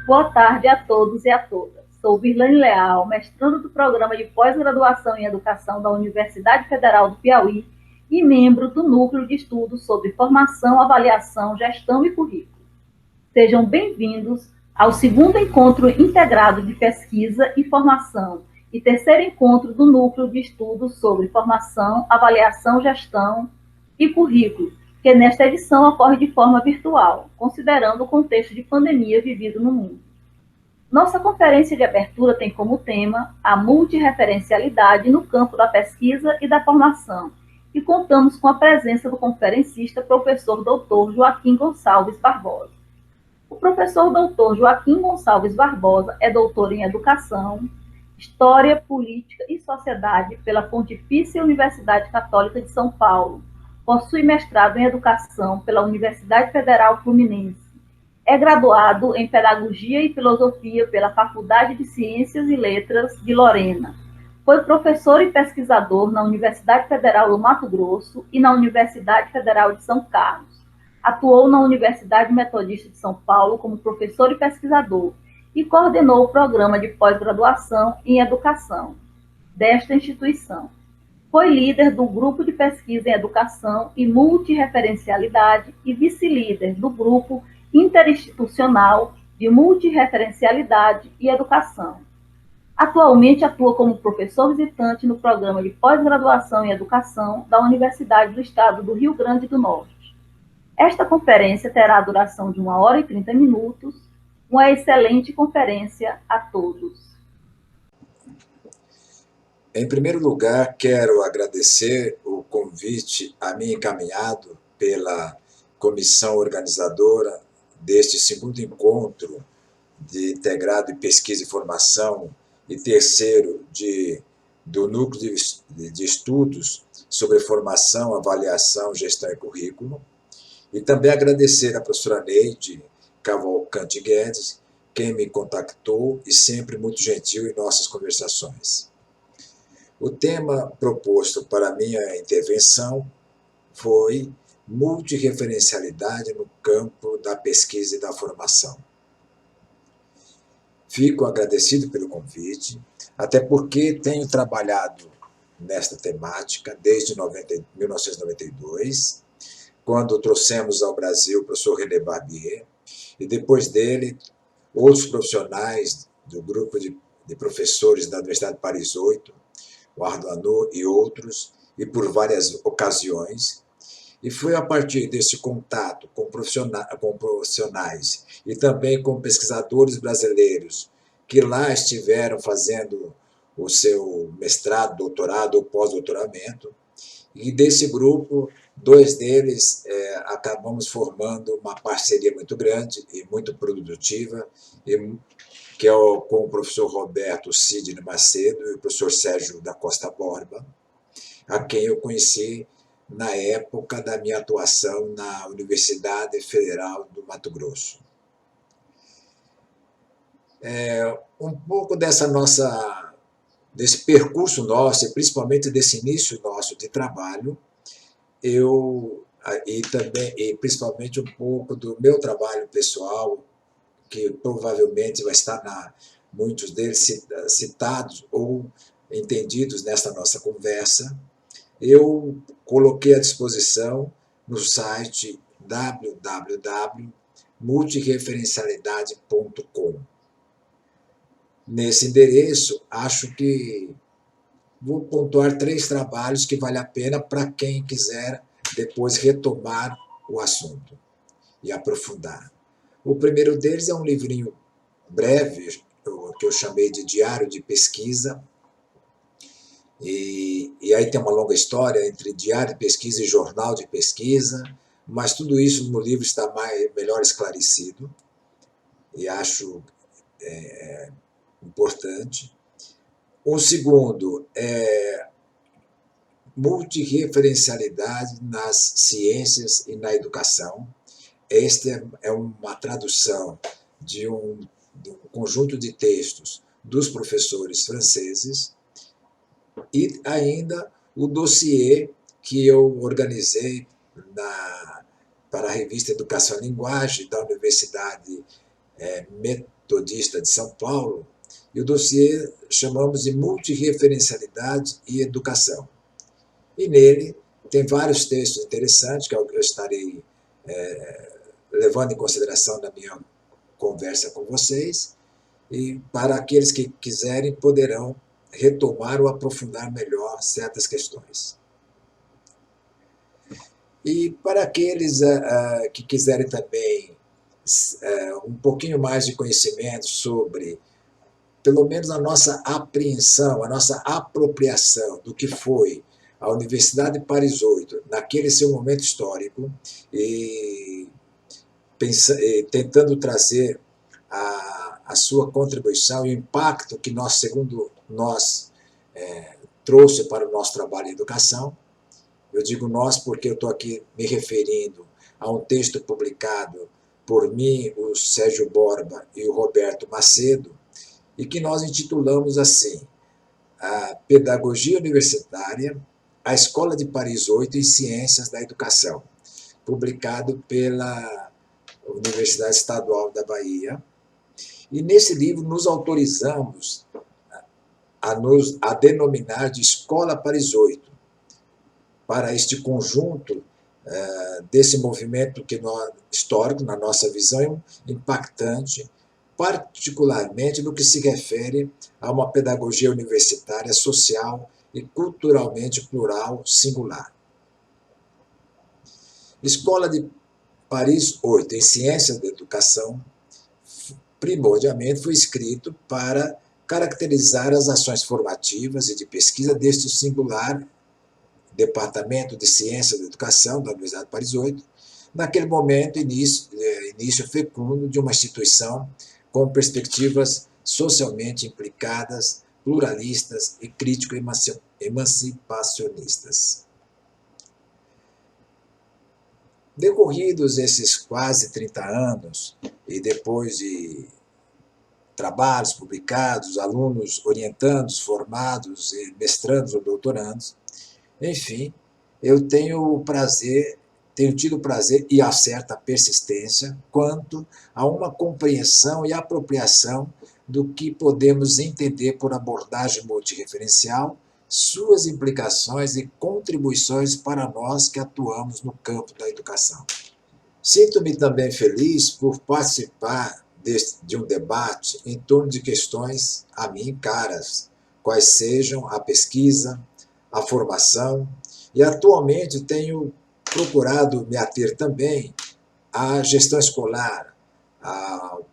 Boa tarde a todos e a todas. Sou Virlane Leal, mestrando do Programa de Pós-Graduação em Educação da Universidade Federal do Piauí e membro do Núcleo de Estudos sobre Formação, Avaliação, Gestão e Currículo. Sejam bem-vindos ao segundo encontro integrado de pesquisa e formação e terceiro encontro do Núcleo de Estudos sobre Formação, Avaliação, Gestão e Currículo, que nesta edição ocorre de forma virtual, considerando o contexto de pandemia vivido no mundo. Nossa conferência de abertura tem como tema a multirreferencialidade no campo da pesquisa e da formação, e contamos com a presença do conferencista professor Dr. Joaquim Gonçalves Barbosa. O professor Dr. Joaquim Gonçalves Barbosa é doutor em Educação, História, Política e Sociedade pela Pontifícia Universidade Católica de São Paulo. Possui mestrado em Educação pela Universidade Federal Fluminense. É graduado em Pedagogia e Filosofia pela Faculdade de Ciências e Letras de Lorena. Foi professor e pesquisador na Universidade Federal do Mato Grosso e na Universidade Federal de São Carlos. Atuou na Universidade Metodista de São Paulo como professor e pesquisador e coordenou o programa de pós-graduação em Educação desta instituição. Foi líder do Grupo de Pesquisa em Educação e Multirreferencialidade e vice-líder do Grupo Interinstitucional de Multirreferencialidade e Educação. Atualmente atua como professor visitante no programa de pós-graduação em Educação da Universidade do Estado do Rio Grande do Norte. Esta conferência terá a duração de 1h e 30 minutos. Uma excelente conferência a todos. Em primeiro lugar, quero agradecer o convite a mim encaminhado pela comissão organizadora deste segundo encontro de integrado de pesquisa e formação e terceiro do núcleo de estudos sobre formação, avaliação, gestão e currículo. E também agradecer à professora Neide Cavalcante Guedes, quem me contactou e sempre muito gentil em nossas conversações. O tema proposto para a minha intervenção foi multirreferencialidade no campo da pesquisa e da formação. Fico agradecido pelo convite, até porque tenho trabalhado nesta temática desde 1992, quando trouxemos ao Brasil o professor René Barbier, e depois dele, outros profissionais do grupo de professores da Universidade de Paris 8, o Ardoino e outros, e por várias ocasiões. E foi a partir desse contato com profissionais e também com pesquisadores brasileiros que lá estiveram fazendo o seu mestrado, doutorado ou pós-doutoramento, e desse grupo, 2 deles acabamos formando uma parceria muito grande e muito produtiva, que é com o professor Roberto Sidney Macedo e o professor Sérgio da Costa Borba, a quem eu conheci na época da minha atuação na Universidade Federal do Mato Grosso. Um pouco desse percurso nosso, e principalmente desse início nosso de trabalho, e principalmente um pouco do meu trabalho pessoal, que provavelmente vai estar muitos deles citados ou entendidos nesta nossa conversa, eu coloquei à disposição no site www.multireferencialidade.com. Nesse endereço, acho que vou pontuar 3 trabalhos que vale a pena para quem quiser depois retomar o assunto e aprofundar. O primeiro deles é um livrinho breve, que eu chamei de Diário de Pesquisa, e aí tem uma longa história entre diário de pesquisa e jornal de pesquisa, mas tudo isso no livro está melhor esclarecido, e acho importante. O segundo é multirreferencialidade nas ciências e na educação. Esta é uma tradução de um conjunto de textos dos professores franceses, e ainda o dossiê que eu organizei para a revista Educação e Linguagem da Universidade Metodista de São Paulo, e o dossiê chamamos de Multirreferencialidade e Educação. E nele tem vários textos interessantes que eu estarei levando em consideração na minha conversa com vocês, e para aqueles que quiserem poderão retomar ou aprofundar melhor certas questões. E para aqueles que quiserem também um pouquinho mais de conhecimento sobre, pelo menos, a nossa apreensão, a nossa apropriação do que foi a Universidade de Paris 8 naquele seu momento histórico, e tentando trazer a sua contribuição e o impacto que nós, segundo nós, trouxe para o nosso trabalho em educação. Eu digo nós porque eu estou aqui me referindo a um texto publicado por mim, o Sérgio Borba e o Roberto Macedo, e que nós intitulamos assim: A Pedagogia Universitária, a Escola de Paris 8 em Ciências da Educação, publicado pela Universidade Estadual da Bahia. E nesse livro nos autorizamos a denominar de Escola Paris 8, para este conjunto desse movimento histórico, na nossa visão, impactante, particularmente no que se refere a uma pedagogia universitária social e culturalmente plural singular. Escola de Paris 8 em Ciências da Educação, primordialmente foi escrito para caracterizar as ações formativas e de pesquisa deste singular Departamento de Ciência da Educação da Universidade de Paris 8, naquele momento, início fecundo de uma instituição com perspectivas socialmente implicadas, pluralistas e crítico-emancipacionistas. Decorridos esses quase 30 anos, e depois de trabalhos publicados, alunos orientandos, formados, e mestrandos ou doutorandos, enfim, eu tenho tido prazer e a certa persistência quanto a uma compreensão e apropriação do que podemos entender por abordagem multirreferencial, suas implicações e contribuições para nós que atuamos no campo da educação. Sinto-me também feliz por participar de um debate em torno de questões a mim caras, quais sejam a pesquisa, a formação, e atualmente tenho procurado me ater também à gestão escolar, ao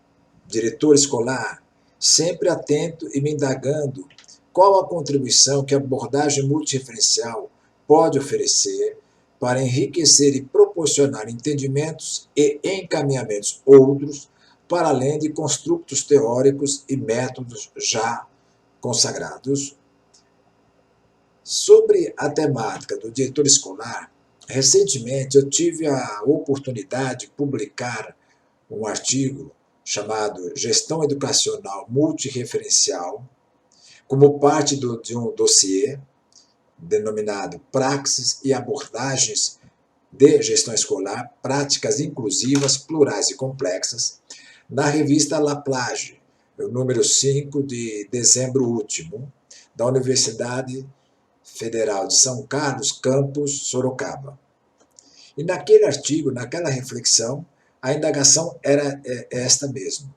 diretor escolar, sempre atento e me indagando qual a contribuição que a abordagem multirreferencial pode oferecer para enriquecer e proporcionar entendimentos e encaminhamentos outros, para além de construtos teóricos e métodos já consagrados. Sobre a temática do diretor escolar, recentemente eu tive a oportunidade de publicar um artigo chamado Gestão Educacional Multirreferencial, como parte de um dossiê denominado Praxis e Abordagens de Gestão Escolar, Práticas Inclusivas, Plurais e Complexas, na revista La Plage, o número 5 de dezembro último, da Universidade Federal de São Carlos, campus Sorocaba. E naquele artigo, naquela reflexão, a indagação era esta mesmo: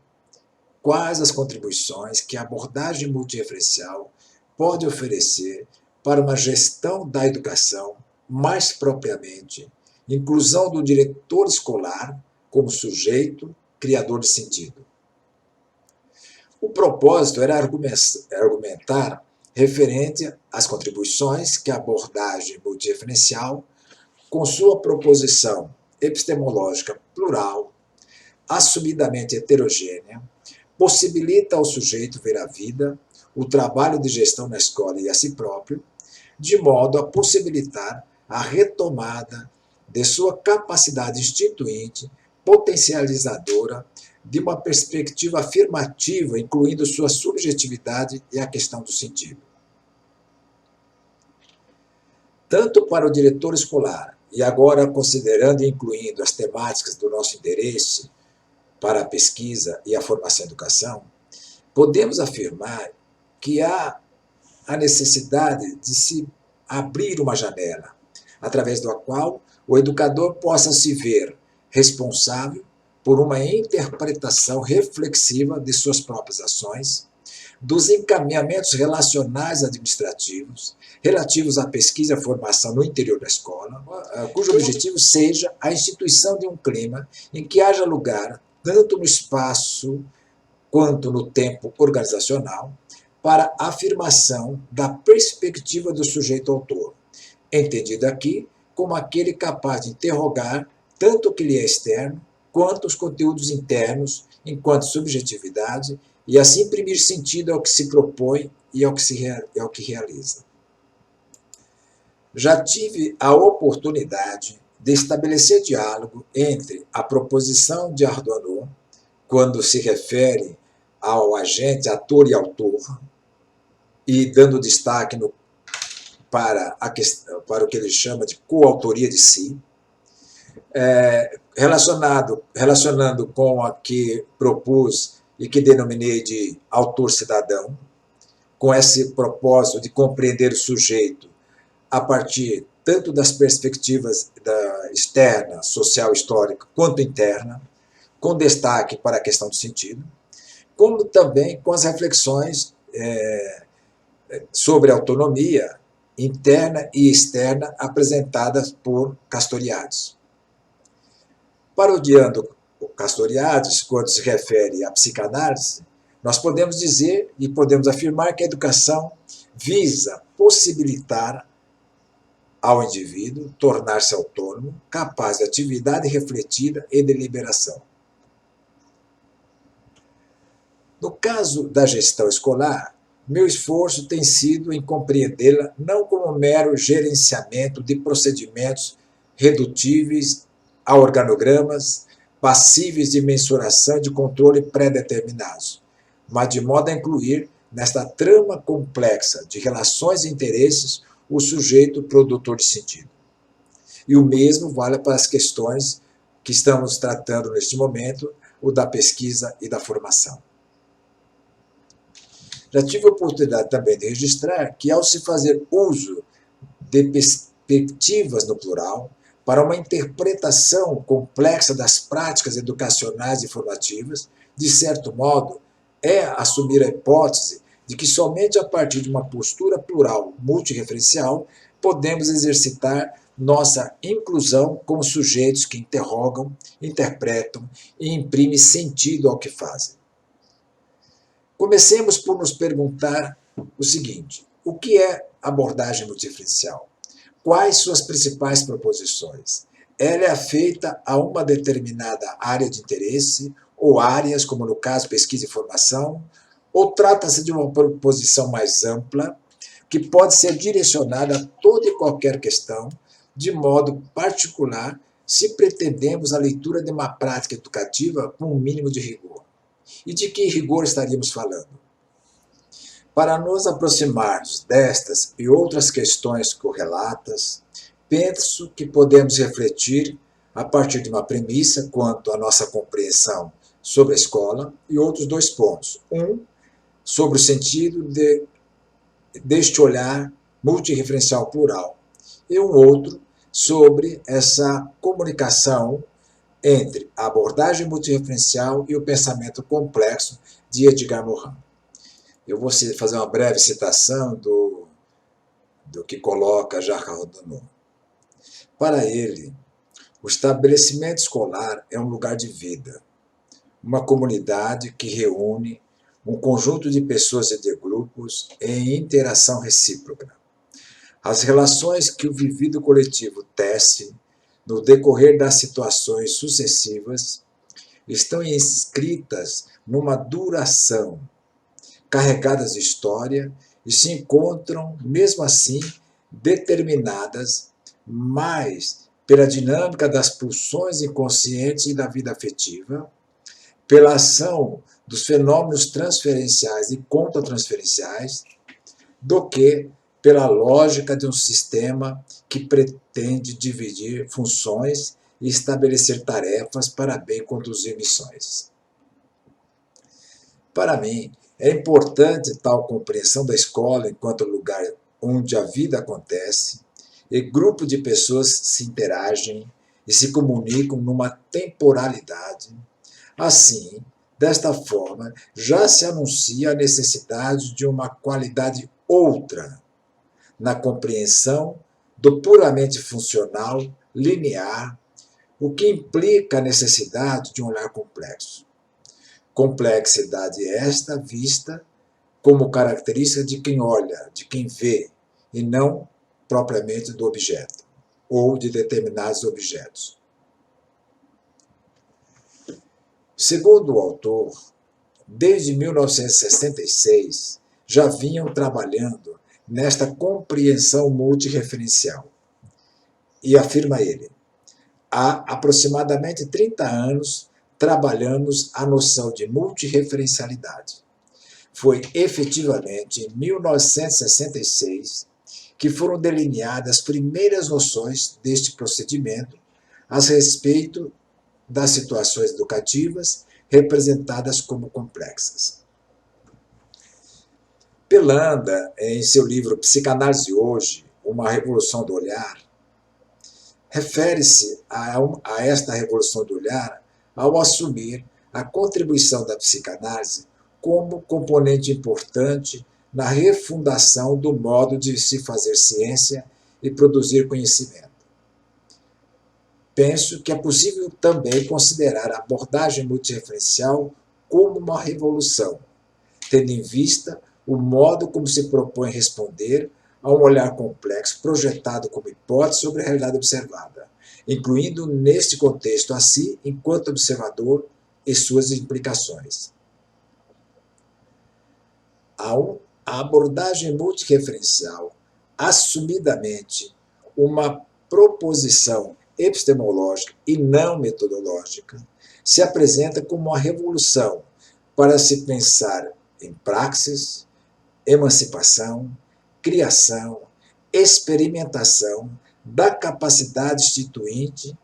quais as contribuições que a abordagem multirreferencial pode oferecer para uma gestão da educação, mais propriamente, inclusão do diretor escolar como sujeito criador de sentido. O propósito era argumentar referente às contribuições que a abordagem multirreferencial, com sua proposição epistemológica plural, assumidamente heterogênea, possibilita ao sujeito ver a vida, o trabalho de gestão na escola e a si próprio, de modo a possibilitar a retomada de sua capacidade instituinte, potencializadora, de uma perspectiva afirmativa, incluindo sua subjetividade e a questão do sentido. Tanto para o diretor escolar, e agora considerando e incluindo as temáticas do nosso interesse, para a pesquisa e a formação e educação, podemos afirmar que há a necessidade de se abrir uma janela, através da qual o educador possa se ver responsável por uma interpretação reflexiva de suas próprias ações, dos encaminhamentos relacionais administrativos, relativos à pesquisa e à formação no interior da escola, cujo objetivo seja a instituição de um clima em que haja lugar, tanto no espaço quanto no tempo organizacional, para a afirmação da perspectiva do sujeito autor, entendido aqui como aquele capaz de interrogar tanto o que lhe é externo, quanto os conteúdos internos, enquanto subjetividade, e assim imprimir sentido ao que se propõe e ao que realiza. Já tive a oportunidade de estabelecer diálogo entre a proposição de Ardoino, quando se refere ao agente, ator e autor, e dando destaque para o que ele chama de coautoria de si, relacionando com a que propus e que denominei de autor cidadão, com esse propósito de compreender o sujeito a partir tanto das perspectivas externa, social, histórica, quanto interna, com destaque para a questão do sentido, como também com as reflexões sobre autonomia interna e externa apresentadas por Castoriadis. Parodiando Castoriadis, quando se refere à psicanálise, nós podemos dizer e podemos afirmar que a educação visa possibilitar ao indivíduo tornar-se autônomo, capaz de atividade refletida e deliberação. No caso da gestão escolar, meu esforço tem sido em compreendê-la não como mero gerenciamento de procedimentos redutíveis a organogramas passíveis de mensuração e de controle pré-determinados, mas de modo a incluir nesta trama complexa de relações e interesses o sujeito produtor de sentido. E o mesmo vale para as questões que estamos tratando neste momento, o da pesquisa e da formação. Já tive a oportunidade também de registrar que, ao se fazer uso de perspectivas no plural, para uma interpretação complexa das práticas educacionais e formativas, de certo modo, é assumir a hipótese de que somente a partir de uma postura plural multireferencial podemos exercitar nossa inclusão como sujeitos que interrogam, interpretam e imprimem sentido ao que fazem. Comecemos por nos perguntar o seguinte: o que é abordagem multireferencial? Quais suas principais proposições? Ela é feita a uma determinada área de interesse, ou áreas, como no caso pesquisa e formação, ou trata-se de uma proposição mais ampla, que pode ser direcionada a toda e qualquer questão, de modo particular, se pretendemos a leitura de uma prática educativa com um mínimo de rigor. E de que rigor estaríamos falando? Para nos aproximarmos destas e outras questões correlatas, penso que podemos refletir a partir de uma premissa quanto à nossa compreensão sobre a escola e outros dois pontos. Um, sobre o sentido deste olhar multireferencial plural, e um outro sobre essa comunicação entre a abordagem multireferencial e o pensamento complexo de Edgar Morin. Eu vou fazer uma breve citação do que coloca Jacques Ardoino. Para ele, o estabelecimento escolar é um lugar de vida, uma comunidade que reúne um conjunto de pessoas e de grupos em interação recíproca. As relações que o vivido coletivo tece no decorrer das situações sucessivas estão inscritas numa duração, carregadas de história, e se encontram, mesmo assim, determinadas mais pela dinâmica das pulsões inconscientes e da vida afetiva, pela ação dos fenômenos transferenciais e contratransferenciais, do que pela lógica de um sistema que pretende dividir funções e estabelecer tarefas para bem conduzir missões. Para mim, é importante tal compreensão da escola enquanto lugar onde a vida acontece e grupo de pessoas se interagem e se comunicam numa temporalidade. Assim, desta forma, já se anuncia a necessidade de uma qualidade outra na compreensão do puramente funcional, linear, o que implica a necessidade de um olhar complexo. Complexidade esta vista como característica de quem olha, de quem vê, e não propriamente do objeto, ou de determinados objetos. Segundo o autor, desde 1966 já vinham trabalhando nesta compreensão multireferencial. E afirma ele, há aproximadamente 30 anos trabalhamos a noção de multireferencialidade. Foi efetivamente em 1966 que foram delineadas as primeiras noções deste procedimento a respeito das situações educativas representadas como complexas. Pelanda, em seu livro Psicanálise Hoje, Uma Revolução do Olhar, refere-se a esta revolução do olhar ao assumir a contribuição da psicanálise como componente importante na refundação do modo de se fazer ciência e produzir conhecimento. Penso que é possível também considerar a abordagem multireferencial como uma revolução, tendo em vista o modo como se propõe responder a um olhar complexo projetado como hipótese sobre a realidade observada, incluindo neste contexto a si enquanto observador e suas implicações. A abordagem multireferencial, assumidamente uma proposição epistemológica e não metodológica, se apresenta como uma revolução para se pensar em praxis, emancipação, criação, experimentação da capacidade instituinte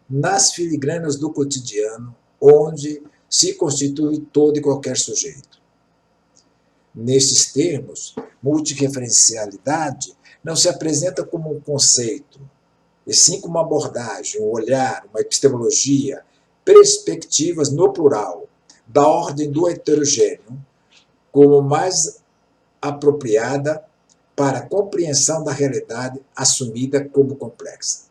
nas filigranas do cotidiano, onde se constitui todo e qualquer sujeito. Nestes termos, multireferencialidade não se apresenta como um conceito, e sim como uma abordagem, um olhar, uma epistemologia, perspectivas no plural, da ordem do heterogêneo, como mais apropriada para a compreensão da realidade assumida como complexa.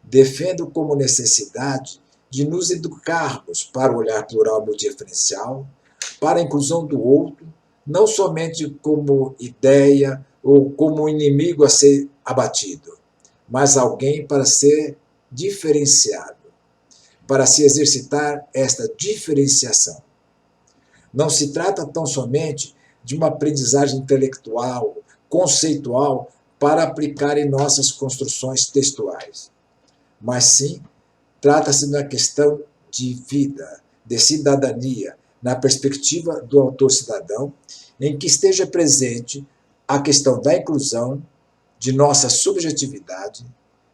Defendo como necessidade de nos educarmos para o olhar plural multireferencial, para a inclusão do outro, não somente como ideia ou como inimigo a ser abatido, mas alguém para ser diferenciado, para se exercitar esta diferenciação. Não se trata tão somente de uma aprendizagem intelectual, conceitual, para aplicar em nossas construções textuais, mas sim trata-se de uma questão de vida, de cidadania, na perspectiva do autor cidadão, em que esteja presente a questão da inclusão, de nossa subjetividade,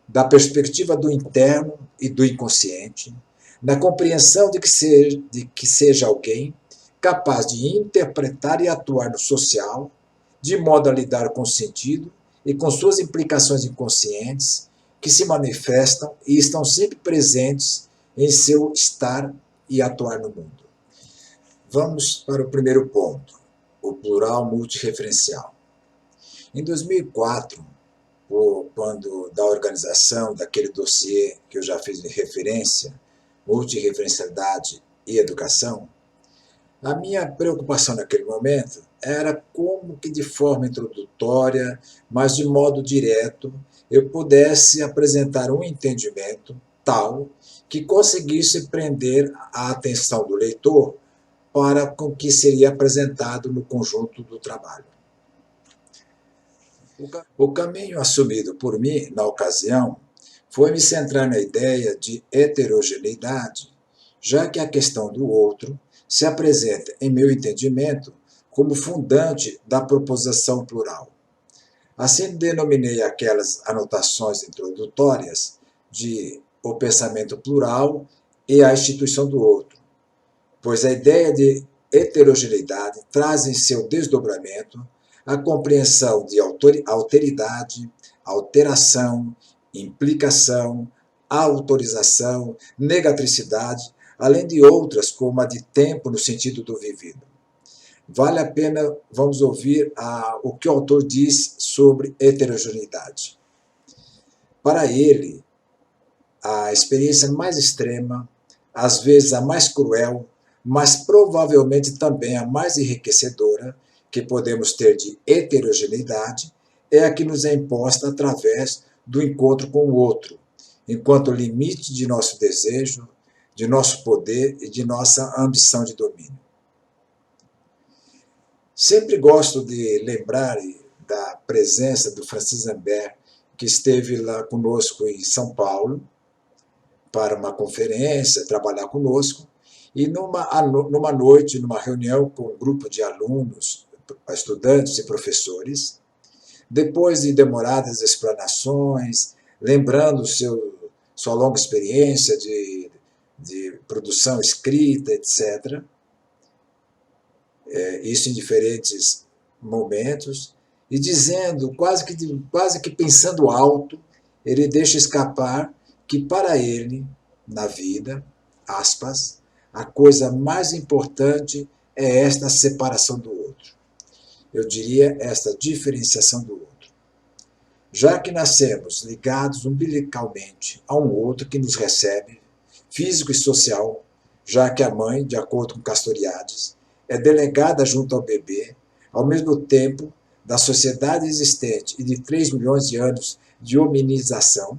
da perspectiva do interno e do inconsciente, na compreensão de que seja alguém capaz de interpretar e atuar no social, de modo a lidar com o sentido e com suas implicações inconscientes, que se manifestam e estão sempre presentes em seu estar e atuar no mundo. Vamos para o primeiro ponto, o plural multireferencial. Em 2004, quando da organização daquele dossiê que eu já fiz referência, multireferencialidade e educação, a minha preocupação naquele momento era como que de forma introdutória, mas de modo direto, eu pudesse apresentar um entendimento tal que conseguisse prender a atenção do leitor para o que seria apresentado no conjunto do trabalho. O caminho assumido por mim, na ocasião, foi me centrar na ideia de heterogeneidade, já que a questão do outro se apresenta, em meu entendimento, como fundante da proposição plural. Assim denominei aquelas anotações introdutórias de o pensamento plural e a instituição do outro, pois a ideia de heterogeneidade traz em seu desdobramento a compreensão de alteridade, alteração, implicação, autorização, negatricidade, além de outras, como a de tempo no sentido do vivido. Vale a pena, vamos ouvir o que o autor diz sobre heterogeneidade. Para ele, a experiência mais extrema, às vezes a mais cruel, mas provavelmente também a mais enriquecedora que podemos ter de heterogeneidade, é a que nos é imposta através do encontro com o outro, enquanto limite de nosso desejo, de nosso poder e de nossa ambição de domínio. Sempre gosto de lembrar da presença do Francis Zambert, que esteve lá conosco em São Paulo, para uma conferência, trabalhar conosco, e numa noite, numa reunião com um grupo de alunos, estudantes e professores, depois de demoradas explanações, lembrando sua longa experiência de produção escrita, etc., isso em diferentes momentos, e dizendo, quase que pensando alto, ele deixa escapar que para ele, na vida, aspas, a coisa mais importante é esta separação do outro. Eu diria esta diferenciação do outro. Já que nascemos ligados umbilicalmente a um outro que nos recebe, físico e social, já que a mãe, de acordo com Castoriadis, é delegada junto ao bebê, ao mesmo tempo da sociedade existente e de 3 milhões de anos de hominização,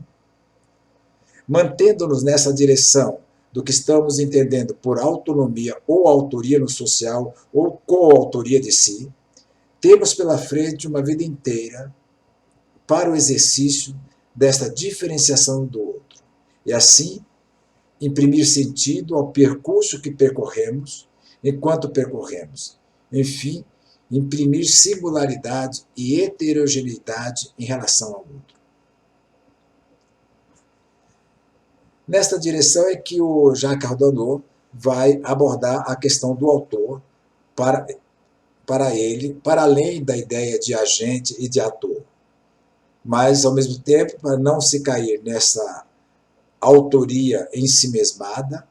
mantendo-nos nessa direção do que estamos entendendo por autonomia ou autoria no social ou coautoria de si, temos pela frente uma vida inteira para o exercício desta diferenciação do outro, e assim imprimir sentido ao percurso que percorremos, enquanto percorremos. Enfim, imprimir singularidade e heterogeneidade em relação ao outro. Nesta direção é que o Jacques Ardanot vai abordar a questão do autor para ele, para além da ideia de agente e de ator. Mas, ao mesmo tempo, para não se cair nessa autoria ensimesmada,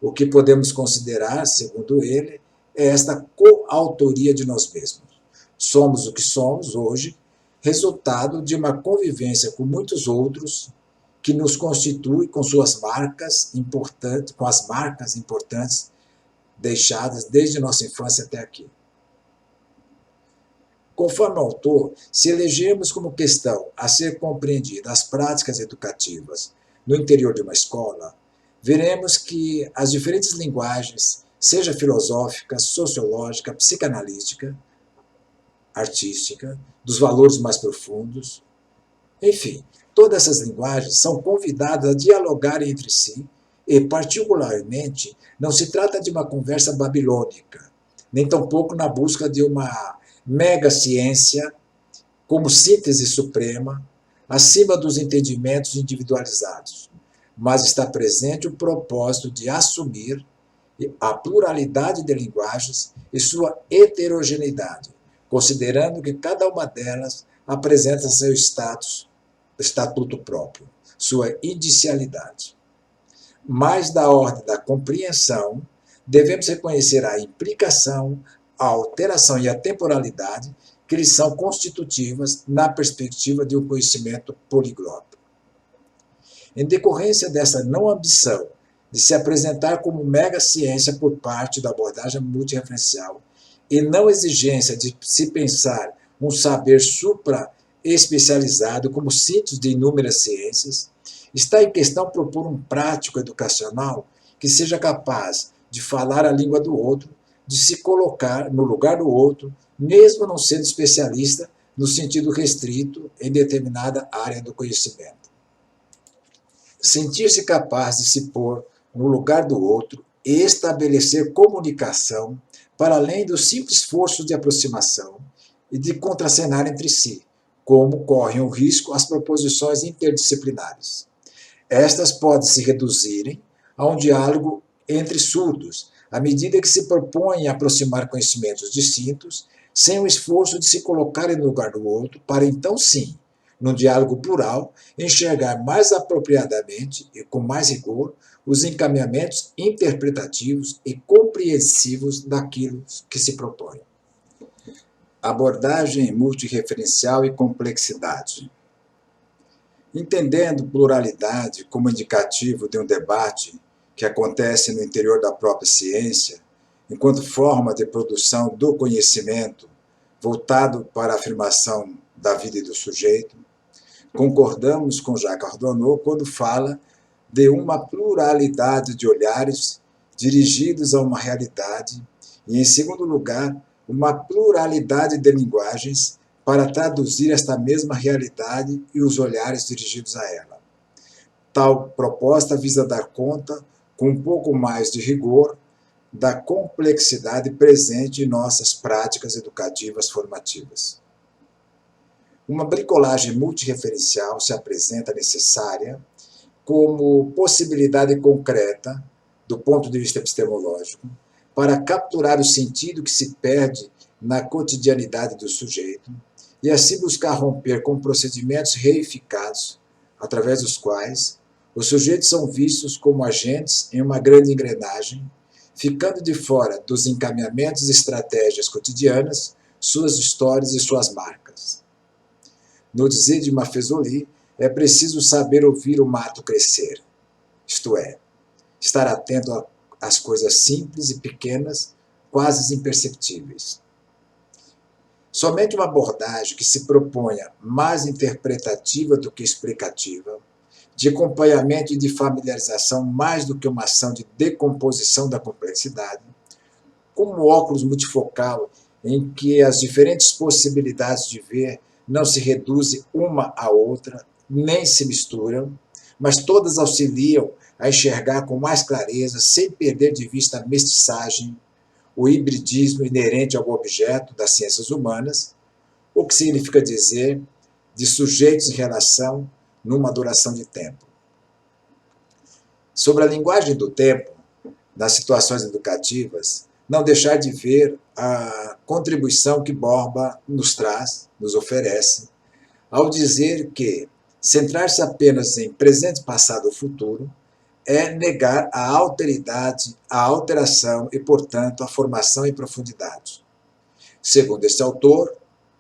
o que podemos considerar, segundo ele, é esta coautoria de nós mesmos. Somos o que somos hoje, resultado de uma convivência com muitos outros que nos constitui com suas marcas importantes, com as marcas importantes deixadas desde nossa infância até aqui. Conforme o autor, se elegermos como questão a ser compreendida as práticas educativas no interior de uma escola, veremos que as diferentes linguagens, seja filosófica, sociológica, psicanalítica, artística, dos valores mais profundos, enfim, todas essas linguagens são convidadas a dialogar entre si e, particularmente, não se trata de uma conversa babilônica, nem tampouco na busca de uma mega ciência como síntese suprema, acima dos entendimentos individualizados, mas está presente o propósito de assumir a pluralidade de linguagens e sua heterogeneidade, considerando que cada uma delas apresenta seu estatuto próprio, sua indicialidade. Mais da ordem da compreensão, devemos reconhecer a implicação, a alteração e a temporalidade que lhes são constitutivas na perspectiva de um conhecimento poliglota. Em decorrência dessa não ambição de se apresentar como mega ciência por parte da abordagem multireferencial e não exigência de se pensar um saber supra-especializado como síntese de inúmeras ciências, está em questão propor um prático educacional que seja capaz de falar a língua do outro, de se colocar no lugar do outro, mesmo não sendo especialista no sentido restrito em determinada área do conhecimento. Sentir-se capaz de se pôr no lugar do outro e estabelecer comunicação para além do simples esforço de aproximação e de contracenar entre si, como correm o risco as proposições interdisciplinares. Estas podem se reduzirem a um diálogo entre surdos, à medida que se propõem aproximar conhecimentos distintos, sem o esforço de se colocarem no lugar do outro, para então sim, num diálogo plural, enxergar mais apropriadamente e com mais rigor os encaminhamentos interpretativos e compreensivos daquilo que se propõe. Abordagem multirreferencial e complexidade. Entendendo pluralidade como indicativo de um debate que acontece no interior da própria ciência, enquanto forma de produção do conhecimento voltado para a afirmação da vida e do sujeito, concordamos com Jacques Ardoineau quando fala de uma pluralidade de olhares dirigidos a uma realidade e, em segundo lugar, uma pluralidade de linguagens para traduzir esta mesma realidade e os olhares dirigidos a ela. Tal proposta visa dar conta, com um pouco mais de rigor, da complexidade presente em nossas práticas educativas formativas. Uma bricolagem multirreferencial se apresenta necessária como possibilidade concreta, do ponto de vista epistemológico, para capturar o sentido que se perde na cotidianidade do sujeito e assim buscar romper com procedimentos reificados, através dos quais os sujeitos são vistos como agentes em uma grande engrenagem, ficando de fora dos encaminhamentos e estratégias cotidianas, suas histórias e suas marcas. No dizer de Maffezoli, é preciso saber ouvir o mato crescer, isto é, estar atento às coisas simples e pequenas, quase imperceptíveis. Somente uma abordagem que se proponha mais interpretativa do que explicativa, de acompanhamento e de familiarização mais do que uma ação de decomposição da complexidade, como óculos multifocal em que as diferentes possibilidades de ver não se reduzem uma à outra, nem se misturam, mas todas auxiliam a enxergar com mais clareza, sem perder de vista a mestiçagem, o hibridismo inerente ao objeto das ciências humanas, o que significa dizer de sujeitos em relação numa duração de tempo. Sobre a linguagem do tempo, nas situações educativas, não deixar de ver a contribuição que Borba nos traz, nos oferece, ao dizer que centrar-se apenas em presente, passado ou futuro é negar a alteridade, a alteração e, portanto, a formação em profundidade. Segundo este autor,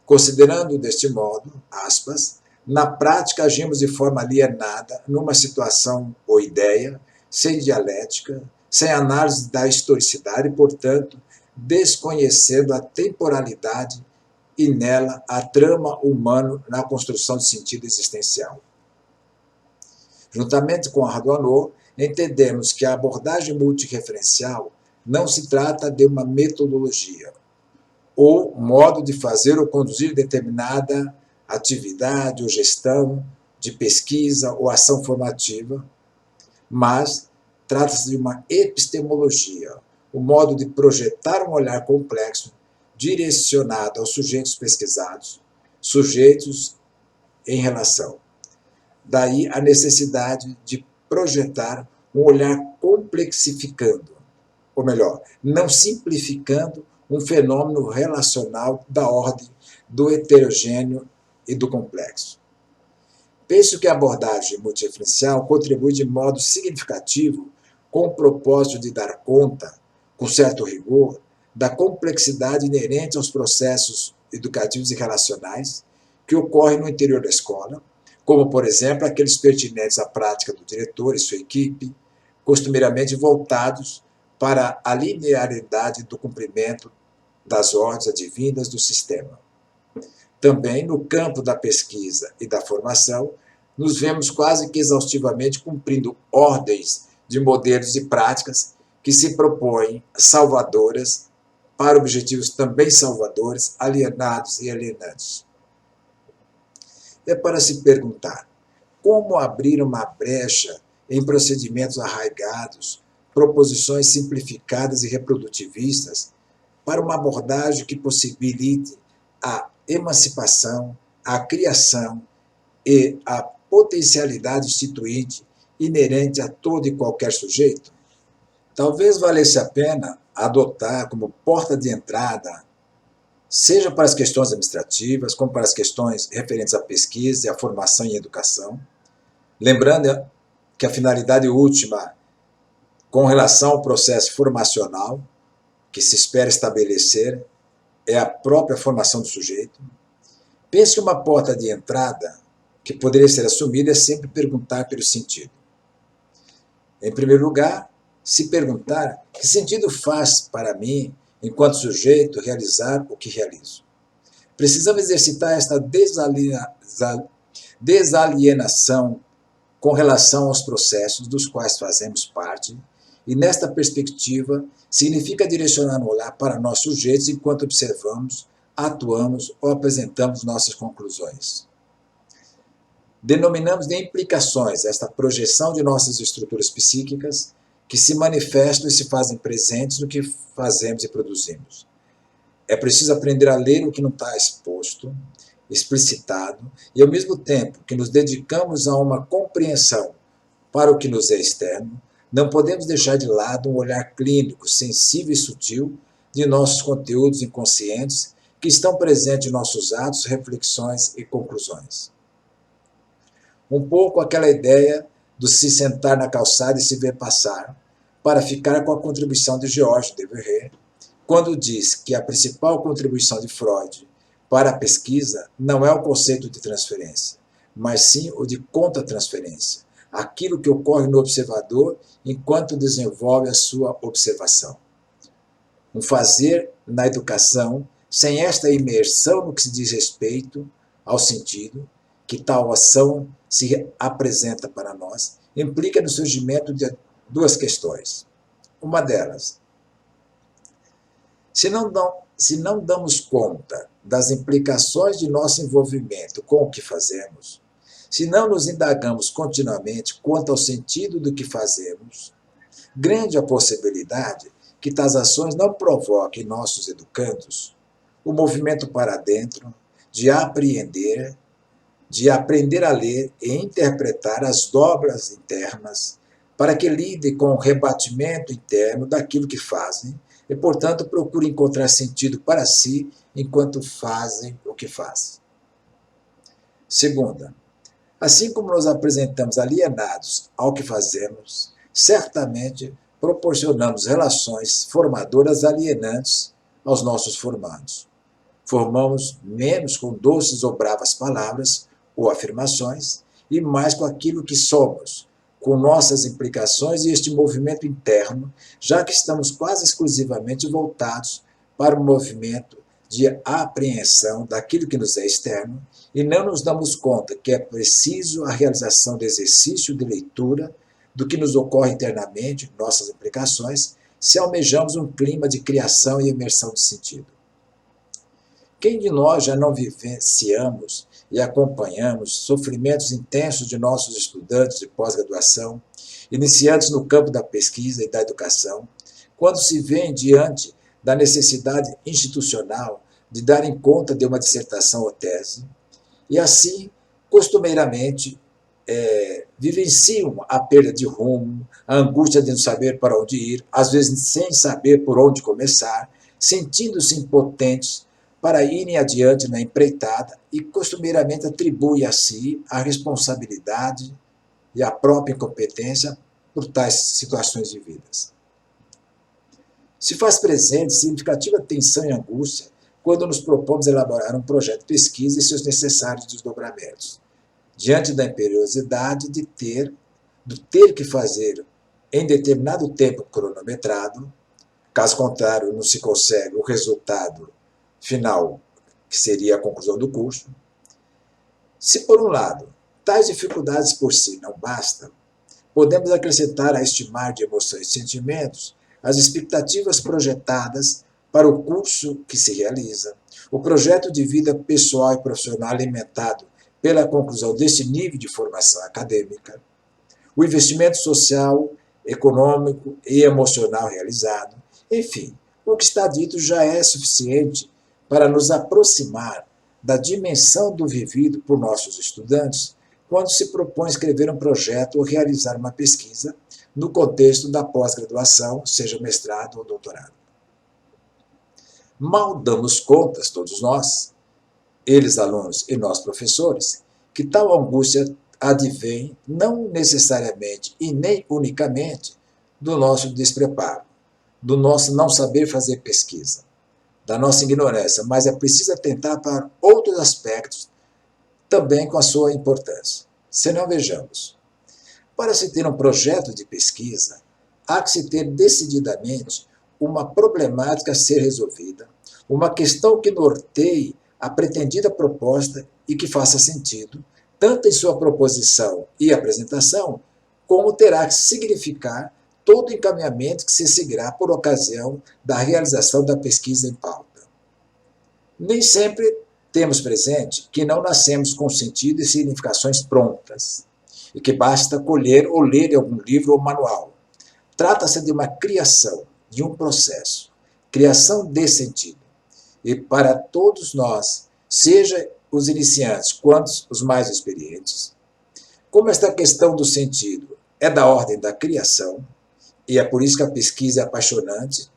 considerando deste modo, aspas, na prática agimos de forma alienada numa situação ou ideia, sem dialética, sem análise da historicidade e, portanto, desconhecendo a temporalidade e nela a trama humana na construção de sentido existencial. Juntamente com Ardoineau, entendemos que a abordagem multirreferencial não se trata de uma metodologia ou modo de fazer ou conduzir determinada atividade ou gestão de pesquisa ou ação formativa, mas trata-se de uma epistemologia, o modo de projetar um olhar complexo direcionado aos sujeitos pesquisados, sujeitos em relação. Daí a necessidade de projetar um olhar complexificando, ou melhor, não simplificando um fenômeno relacional da ordem do heterogêneo e do complexo. Penso que a abordagem multirreferencial contribui de modo significativo com o propósito de dar conta, com certo rigor, da complexidade inerente aos processos educativos e relacionais que ocorrem no interior da escola, como, por exemplo, aqueles pertinentes à prática do diretor e sua equipe, costumeiramente voltados para a linearidade do cumprimento das ordens advindas do sistema. Também, no campo da pesquisa e da formação, nos vemos quase que exaustivamente cumprindo ordens de modelos e práticas que se propõem salvadoras para objetivos também salvadores, alienados e alienantes. É para se perguntar como abrir uma brecha em procedimentos arraigados, proposições simplificadas e reprodutivistas para uma abordagem que possibilite a emancipação, a criação e a potencialidade instituinte inerente a todo e qualquer sujeito? Talvez valesse a pena adotar como porta de entrada, seja para as questões administrativas, como para as questões referentes à pesquisa e à formação em educação, lembrando que a finalidade última com relação ao processo formacional que se espera estabelecer é a própria formação do sujeito. Pense que uma porta de entrada que poderia ser assumida é sempre perguntar pelo sentido. Em primeiro lugar, se perguntar que sentido faz para mim, enquanto sujeito, realizar o que realizo. Precisamos exercitar esta desalienação com relação aos processos dos quais fazemos parte, e nesta perspectiva significa direcionar o olhar para nós sujeitos enquanto observamos, atuamos ou apresentamos nossas conclusões. Denominamos de implicações esta projeção de nossas estruturas psíquicas que se manifestam e se fazem presentes no que fazemos e produzimos. É preciso aprender a ler o que não está exposto, explicitado, e ao mesmo tempo que nos dedicamos a uma compreensão para o que nos é externo, não podemos deixar de lado um olhar clínico, sensível e sutil de nossos conteúdos inconscientes que estão presentes em nossos atos, reflexões e conclusões. Um pouco aquela ideia do se sentar na calçada e se ver passar, para ficar com a contribuição de Georges Devereux, quando diz que a principal contribuição de Freud para a pesquisa não é o conceito de transferência, mas sim o de contratransferência, aquilo que ocorre no observador enquanto desenvolve a sua observação. Um fazer na educação sem esta imersão no que se diz respeito ao sentido que tal ação se apresenta para nós, implica no surgimento de duas questões. Uma delas, se não damos conta das implicações de nosso envolvimento com o que fazemos, se não nos indagamos continuamente quanto ao sentido do que fazemos, grande a possibilidade que tais ações não provoquem em nossos educandos o movimento para dentro de apreender, de aprender a ler e interpretar as dobras internas para que lidem com o rebatimento interno daquilo que fazem e, portanto, procurem encontrar sentido para si enquanto fazem o que fazem. Segunda, assim como nos apresentamos alienados ao que fazemos, certamente proporcionamos relações formadoras alienantes aos nossos formandos. Formamos menos com doces ou bravas palavras ou afirmações e mais com aquilo que somos, com nossas implicações e este movimento interno, já que estamos quase exclusivamente voltados para o movimento de apreensão daquilo que nos é externo e não nos damos conta que é preciso a realização do exercício de leitura do que nos ocorre internamente, nossas implicações, se almejamos um clima de criação e imersão de sentido. Quem de nós já não vivenciamos e acompanhamos sofrimentos intensos de nossos estudantes de pós-graduação, iniciantes no campo da pesquisa e da educação, quando se vêem diante da necessidade institucional de darem conta de uma dissertação ou tese, e assim, costumeiramente, vivenciam a perda de rumo, a angústia de não saber para onde ir, às vezes sem saber por onde começar, sentindo-se impotentes para irem adiante na empreitada e costumeiramente atribui a si a responsabilidade e a própria incompetência por tais situações vividas. Se faz presente significativa tensão e angústia quando nos propomos elaborar um projeto de pesquisa e seus necessários desdobramentos, diante da imperiosidade do ter que fazer em determinado tempo cronometrado, caso contrário não se consegue o resultado final, que seria a conclusão do curso. Se, por um lado, tais dificuldades por si não bastam, podemos acrescentar a este mar de emoções e sentimentos as expectativas projetadas para o curso que se realiza, o projeto de vida pessoal e profissional alimentado pela conclusão deste nível de formação acadêmica, o investimento social, econômico e emocional realizado, enfim, o que está dito já é suficiente para nos aproximar da dimensão do vivido por nossos estudantes quando se propõe escrever um projeto ou realizar uma pesquisa no contexto da pós-graduação, seja mestrado ou doutorado. Mal damos contas, todos nós, eles alunos e nós professores, que tal angústia advém não necessariamente e nem unicamente do nosso despreparo, do nosso não saber fazer pesquisa, da nossa ignorância, mas é preciso atentar para outros aspectos também com a sua importância. Se não, vejamos. Para se ter um projeto de pesquisa, há que se ter decididamente uma problemática a ser resolvida, uma questão que norteie a pretendida proposta e que faça sentido, tanto em sua proposição e apresentação, como terá que significar todo o encaminhamento que se seguirá por ocasião da realização da pesquisa em pauta. Nem sempre temos presente que não nascemos com sentido e significações prontas, e que basta colher ou ler algum livro ou manual. Trata-se de uma criação, de um processo, criação de sentido. E para todos nós, seja os iniciantes quanto os mais experientes, como esta questão do sentido é da ordem da criação, e é por isso que a pesquisa é apaixonante,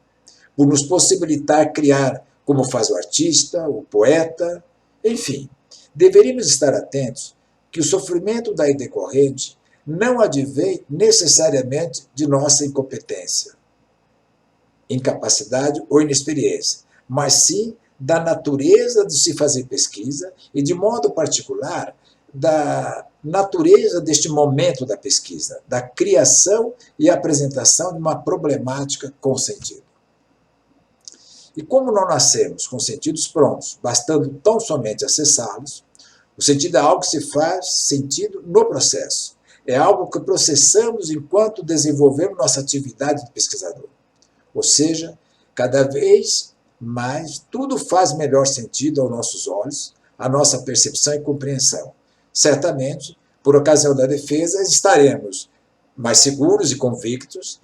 por nos possibilitar criar como faz o artista, o poeta, enfim, deveríamos estar atentos que o sofrimento daí decorrente não advém necessariamente de nossa incompetência, incapacidade ou inexperiência, mas sim da natureza de se fazer pesquisa e, de modo particular, da natureza deste momento da pesquisa, da criação e apresentação de uma problemática com sentido. E como não nascemos com sentidos prontos, bastando tão somente acessá-los, o sentido é algo que se faz sentido no processo. É algo que processamos enquanto desenvolvemos nossa atividade de pesquisador. Ou seja, cada vez mais tudo faz melhor sentido aos nossos olhos, à nossa percepção e compreensão. Certamente, por ocasião da defesa, estaremos mais seguros e convictos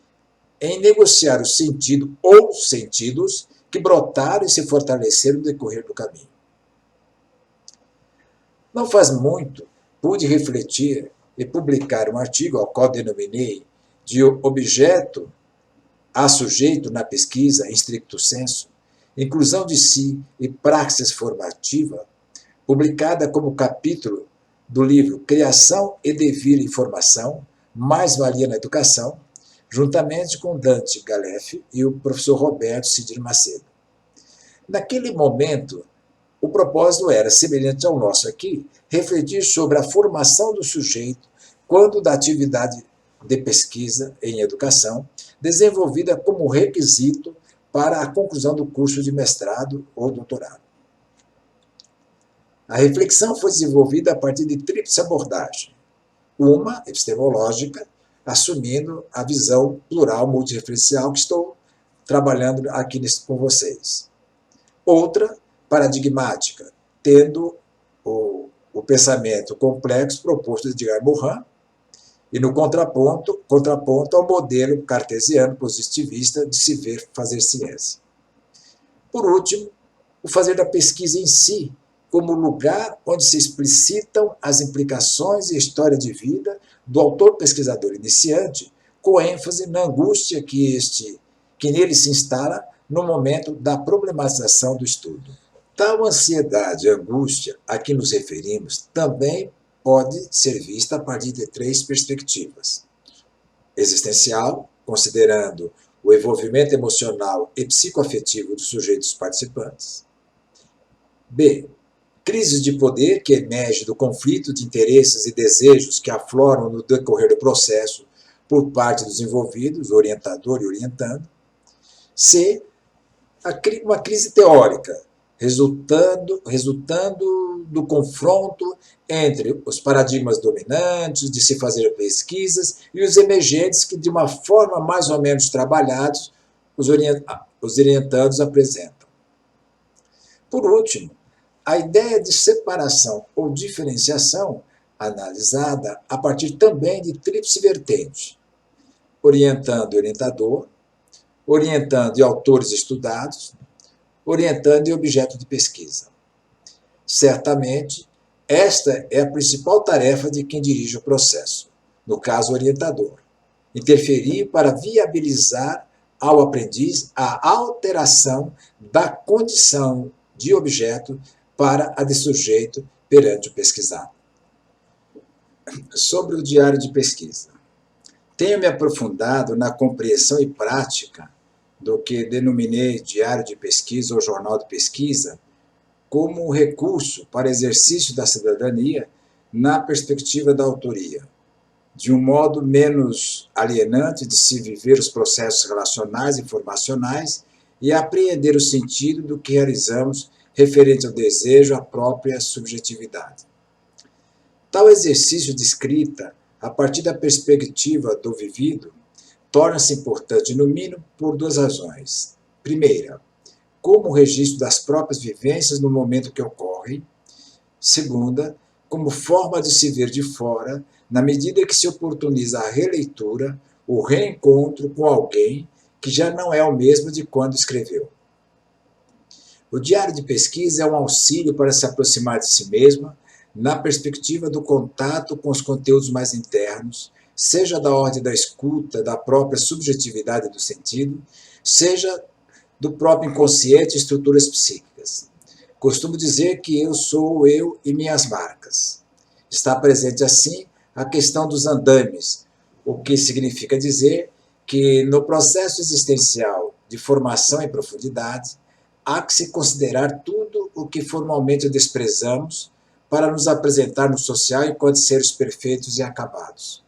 em negociar o sentido ou sentidos que brotaram e se fortaleceram no decorrer do caminho. Não faz muito, pude refletir e publicar um artigo ao qual denominei de objeto a sujeito na pesquisa, em stricto sensu, inclusão de si e praxis formativa, publicada como capítulo do livro Criação e Devir Informação, Mais-Valia na Educação, juntamente com Dante Galef e o professor Roberto Cidir Macedo. Naquele momento, o propósito era, semelhante ao nosso aqui, refletir sobre a formação do sujeito quando da atividade de pesquisa em educação, desenvolvida como requisito para a conclusão do curso de mestrado ou doutorado. A reflexão foi desenvolvida a partir de tríplice abordagem. Uma, epistemológica, assumindo a visão plural multireferencial que estou trabalhando aqui com vocês. Outra, paradigmática, tendo o pensamento complexo proposto de Edgar Morin, e no contraponto ao modelo cartesiano positivista de se ver fazer ciência. Por último, o fazer da pesquisa em si, como lugar onde se explicitam as implicações e história de vida do autor pesquisador iniciante, com ênfase na angústia que nele se instala no momento da problematização do estudo. Tal ansiedade e angústia a que nos referimos também pode ser vista a partir de três perspectivas. Existencial, considerando o envolvimento emocional e psicoafetivo dos sujeitos participantes. B. Crise de poder que emerge do conflito de interesses e desejos que afloram no decorrer do processo por parte dos envolvidos, orientador e orientando. C. Uma crise teórica, resultando do confronto entre os paradigmas dominantes de se fazer pesquisas e os emergentes que, de uma forma mais ou menos trabalhados, os orientandos apresentam. Por último, a ideia de separação ou diferenciação, analisada a partir também de tríplice vertente: orientando e orientador, orientando e autores estudados, orientando e objeto de pesquisa. Certamente, Esta é a principal tarefa de quem dirige o processo, no caso, o orientador. Interferir para viabilizar ao aprendiz a alteração da condição de objeto para a de sujeito perante o pesquisado. Sobre o diário de pesquisa. Tenho me aprofundado na compreensão e prática do que denominei diário de pesquisa ou jornal de pesquisa como um recurso para exercício da cidadania na perspectiva da autoria, de um modo menos alienante de se viver os processos relacionais e informacionais e apreender o sentido do que realizamos referente ao desejo à própria subjetividade. Tal exercício de escrita, a partir da perspectiva do vivido, torna-se importante, no mínimo, por duas razões. Primeira, como registro das próprias vivências no momento que ocorrem. Segunda, como forma de se ver de fora, na medida que se oportuniza a releitura, o reencontro com alguém que já não é o mesmo de quando escreveu. O diário de pesquisa é um auxílio para se aproximar de si mesma, na perspectiva do contato com os conteúdos mais internos, seja da ordem da escuta, da própria subjetividade do sentido, seja do próprio inconsciente e estruturas psíquicas. Costumo dizer que eu sou eu e minhas marcas. Está presente, assim, a questão dos andames, o que significa dizer que, no processo existencial de formação em profundidade, há que se considerar tudo o que formalmente desprezamos para nos apresentar no social enquanto seres perfeitos e acabados.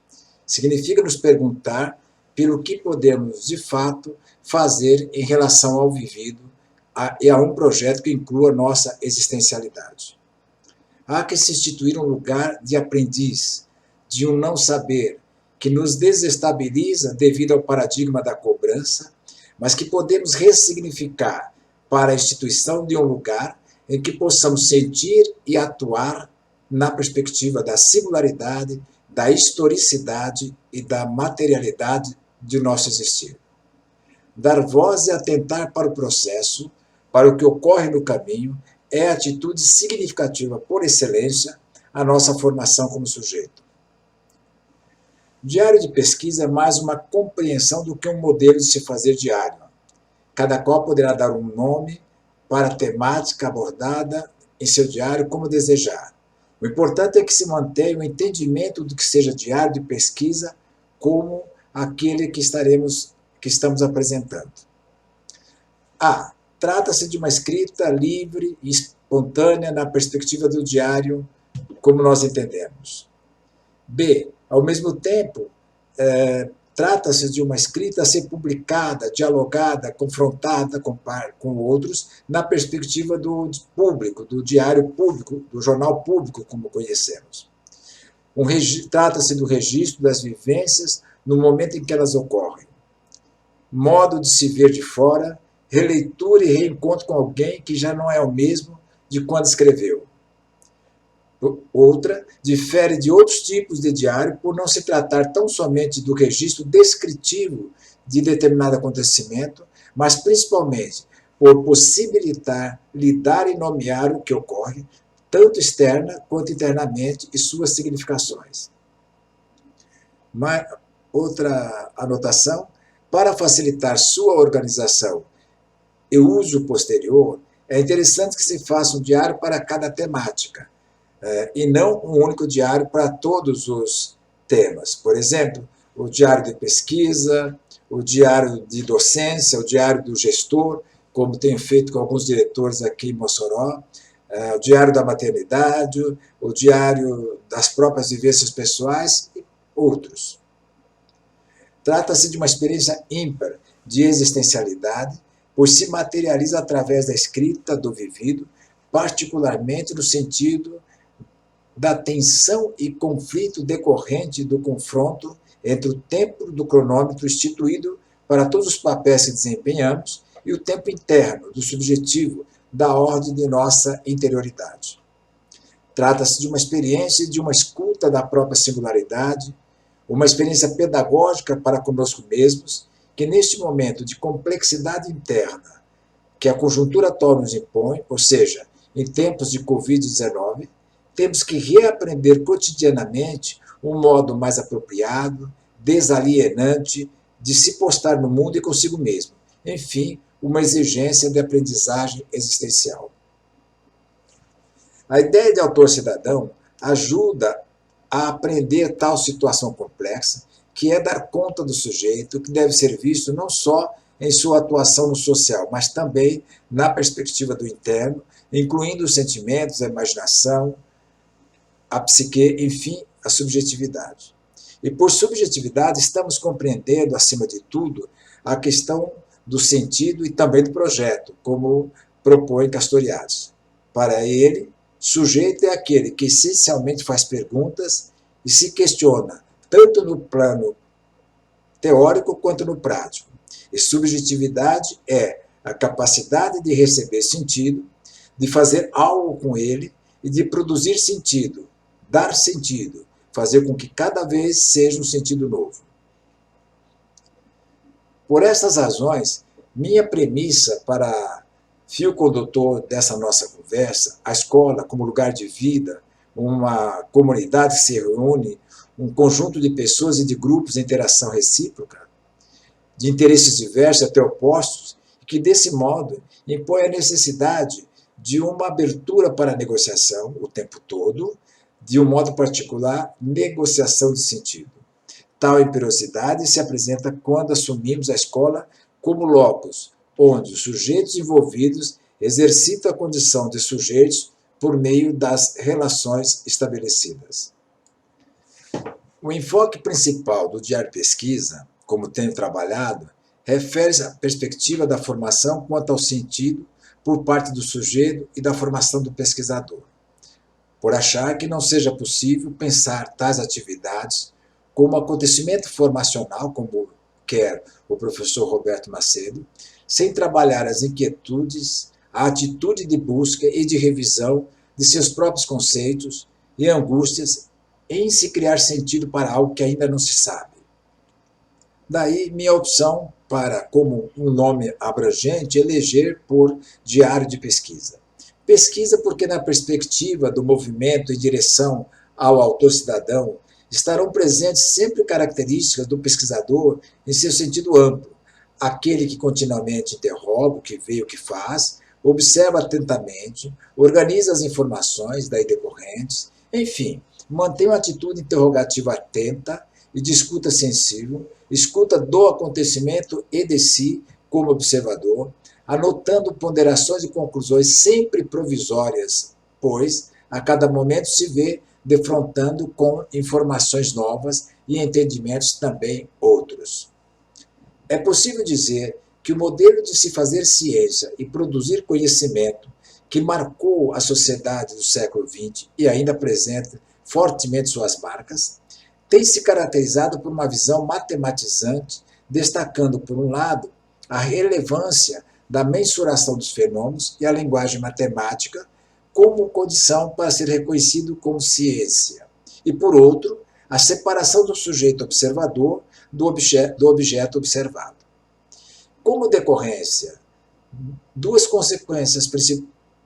Significa nos perguntar pelo que podemos, de fato, fazer em relação ao vivido e a um projeto que inclua nossa existencialidade. Há que se instituir um lugar de aprendiz, de um não saber, que nos desestabiliza devido ao paradigma da cobrança, mas que podemos ressignificar para a instituição de um lugar em que possamos sentir e atuar na perspectiva da singularidade, da historicidade e da materialidade de nosso existir. Dar voz e atentar para o processo, para o que ocorre no caminho, é a atitude significativa por excelência à nossa formação como sujeito. O diário de pesquisa é mais uma compreensão do que um modelo de se fazer diário. Cada qual poderá dar um nome para a temática abordada em seu diário como desejar. O importante é que se mantenha o entendimento do que seja diário de pesquisa como aquele que estamos apresentando. A. Trata-se de uma escrita livre e espontânea na perspectiva do diário, como nós entendemos. B. Ao mesmo tempo, trata-se de uma escrita a ser publicada, dialogada, confrontada com outros, na perspectiva do público, do diário público, do jornal público, como conhecemos. Trata-se do registro das vivências no momento em que elas ocorrem. Modo de se ver de fora, releitura e reencontro com alguém que já não é o mesmo de quando escreveu. Outra, difere de outros tipos de diário por não se tratar tão somente do registro descritivo de determinado acontecimento, mas principalmente por possibilitar lidar e nomear o que ocorre, tanto externa quanto internamente, e suas significações. Outra anotação, para facilitar sua organização e uso posterior, é interessante que se faça um diário para cada temática, e não um único diário para todos os temas. Por exemplo, o diário de pesquisa, o diário de docência, o diário do gestor, como tenho feito com alguns diretores aqui em Mossoró, o diário da maternidade, o diário das próprias vivências pessoais e outros. Trata-se de uma experiência ímpar de existencialidade, pois se materializa através da escrita do vivido, particularmente no sentido da tensão e conflito decorrente do confronto entre o tempo do cronômetro instituído para todos os papéis que desempenhamos e o tempo interno, do subjetivo, da ordem de nossa interioridade. Trata-se de uma experiência e de uma escuta da própria singularidade, uma experiência pedagógica para conosco mesmos, que neste momento de complexidade interna que a conjuntura atual nos impõe, ou seja, em tempos de Covid-19, temos que reaprender cotidianamente um modo mais apropriado, desalienante de se postar no mundo e consigo mesmo. Enfim, uma exigência de aprendizagem existencial. A ideia de autor cidadão ajuda a aprender tal situação complexa, que é dar conta do sujeito, que deve ser visto não só em sua atuação no social, mas também na perspectiva do interno, incluindo os sentimentos, a imaginação, a psique, enfim, a subjetividade. E por subjetividade estamos compreendendo, acima de tudo, a questão do sentido e também do projeto, como propõe Castoriadis. Para ele, sujeito é aquele que essencialmente faz perguntas e se questiona, tanto no plano teórico quanto no prático. E subjetividade é a capacidade de receber sentido, de fazer algo com ele e de produzir sentido, dar sentido, fazer com que cada vez seja um sentido novo. Por estas razões, minha premissa para fio condutor dessa nossa conversa, a escola como lugar de vida, uma comunidade que se reúne, um conjunto de pessoas e de grupos em interação recíproca, de interesses diversos até opostos, que desse modo impõe a necessidade de uma abertura para a negociação o tempo todo, de um modo particular, negociação de sentido. Tal imperiosidade se apresenta quando assumimos a escola como locus, onde os sujeitos envolvidos exercitam a condição de sujeitos por meio das relações estabelecidas. O enfoque principal do Diário Pesquisa, como tenho trabalhado, refere-se à perspectiva da formação quanto ao sentido por parte do sujeito e da formação do pesquisador, por achar que não seja possível pensar tais atividades como acontecimento formacional, como quer o professor Roberto Macedo, sem trabalhar as inquietudes, a atitude de busca e de revisão de seus próprios conceitos e angústias em se criar sentido para algo que ainda não se sabe. Daí minha opção para, como um nome abrangente, eleger por Diário de Pesquisa. Pesquisa porque, na perspectiva do movimento em direção ao autor cidadão, estarão presentes sempre características do pesquisador em seu sentido amplo, aquele que continuamente interroga o que vê e o que faz, observa atentamente, organiza as informações daí decorrentes, enfim, mantém uma atitude interrogativa atenta e de escuta sensível, escuta do acontecimento e de si como observador, anotando ponderações e conclusões sempre provisórias, pois a cada momento se vê defrontando com informações novas e entendimentos também outros. É possível dizer que o modelo de se fazer ciência e produzir conhecimento que marcou a sociedade do século XX e ainda apresenta fortemente suas marcas, tem se caracterizado por uma visão matematizante, destacando, por um lado, a relevância da mensuração dos fenômenos e a linguagem matemática como condição para ser reconhecido como ciência, e, por outro, a separação do sujeito observador do objeto observado. Como decorrência, duas consequências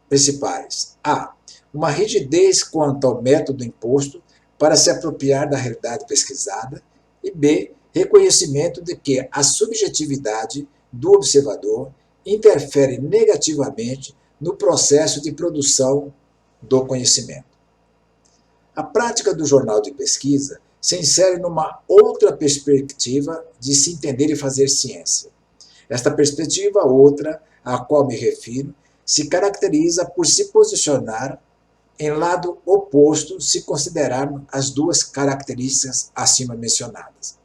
principais. A. Uma rigidez quanto ao método imposto para se apropriar da realidade pesquisada, e B. Reconhecimento de que a subjetividade do observador interfere negativamente no processo de produção do conhecimento. A prática do jornal de pesquisa se insere numa outra perspectiva de se entender e fazer ciência. Esta perspectiva, outra, à qual me refiro, se caracteriza por se posicionar em lado oposto se considerarmos as duas características acima mencionadas,